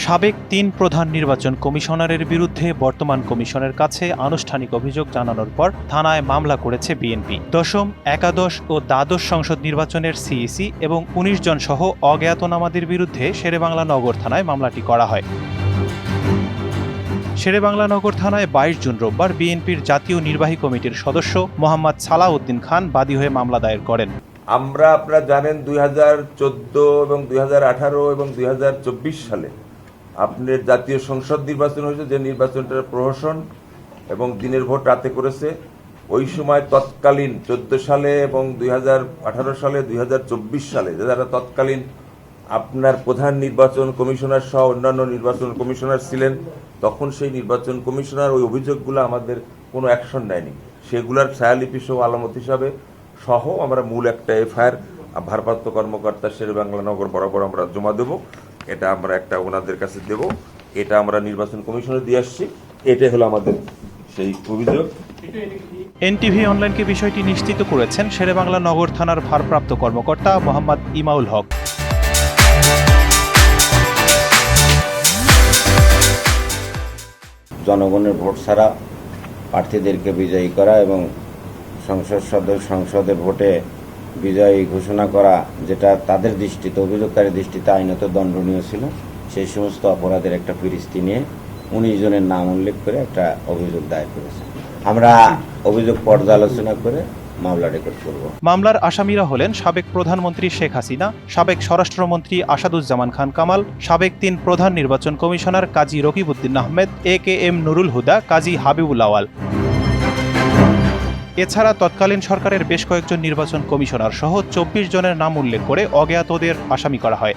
সাবেক ৩ প্রধান নির্বাচন কমিশনারের বিরুদ্ধে বর্তমান কমিশনের কাছে আনুষ্ঠানিক অভিযোগ জানানোর পর থানায় মামলা করেছে বিএনপি। দশম, একাদশ ও দ্বাদশ সংসদ নির্বাচনের সিইসি এবং ১৯ জন সহ অজ্ঞাতনামাদের বিরুদ্ধে শেরেবাংলা নগর থানায় মামলাটি করা হয়। শেরেবাংলা নগর থানায় ২২ জুন রোববার বিএনপির জাতীয় নির্বাহী কমিটির সদস্য মোহাম্মদ সালাউদ্দিন খান বাদী হয়ে মামলা দায়ের করেন। আপনারা জানেন ২০১৪ এবং ২০১৮ এবং ২০২৪ সালে আপনার জাতীয় সংসদ নির্বাচন হয়েছে, যে নির্বাচনটার প্রহসন এবং দিনের ভোট রাতে করেছে। ওই সময় তৎকালীন ১৪ সালে এবং ২০১৮ সালে ২০২৪ সালে যারা তৎকালীন আপনার প্রধান নির্বাচন কমিশনার সহ অন্যান্য নির্বাচন কমিশনার ছিলেন, তখন সেই নির্বাচন কমিশনার ওই অভিযোগগুলো আমাদের কোনো অ্যাকশন নেয়নি। সেগুলোর ছায়ালিপি সহ আলামত হিসাবে সহ আমরা মূল একটা এফআইআর ভারপ্রাপ্ত কর্মকর্তা শেরেবাংলা নগর বরাবর আমরা জমা দেব। এটা আমরা একটা ওনাদের কাছে দেব। এটা আমরা নির্বাচন কমিশনে দিয়ে আসছি। এটাই হলো আমাদের সেই অভিযোগ। এনটিভি অনলাইনকে বিষয়টি নিশ্চিত করেছেন শেরেবাংলা নগর থানার ভারপ্রাপ্ত কর্মকর্তা মোহাম্মদ ইমাউল হক। জনগণের ভোট ছাড়া প্রার্থীদেরকে বিজয়ী করা এবং সংসদের ভোটে বিজয়ী ঘোষণা করা, যেটা তাদের দৃষ্টিতে, অভিযোগকারীর দৃষ্টিতে আইনত দণ্ডনীয় ছিল, সেই সমস্ত অপরাধের একটা ফিরিস্তি নিয়ে ১৯ জনের নাম উল্লেখ করে একটা অভিযোগ দায়ের করেছে। আমরা অভিযোগ পর্যালোচনা করে মামলা রেকর্ড করব। মামলার আসামিরা হলেন সাবেক প্রধানমন্ত্রী শেখ হাসিনা, সাবেক স্বরাষ্ট্রমন্ত্রী আসাদুজ্জামান খান কামাল, সাবেক ৩ প্রধান নির্বাচন কমিশনার কাজী রকিবউদ্দিন আহমেদ, একেএম নুরুল হুদা, কাজী হাবিবুল আওয়াল। এছাড়া তৎকালীন সরকারের বেশ কয়েকজন নির্বাচন কমিশনার সহ ২৪ জনের নাম উল্লেখ করে অজ্ঞাতদের আসামি করা হয়।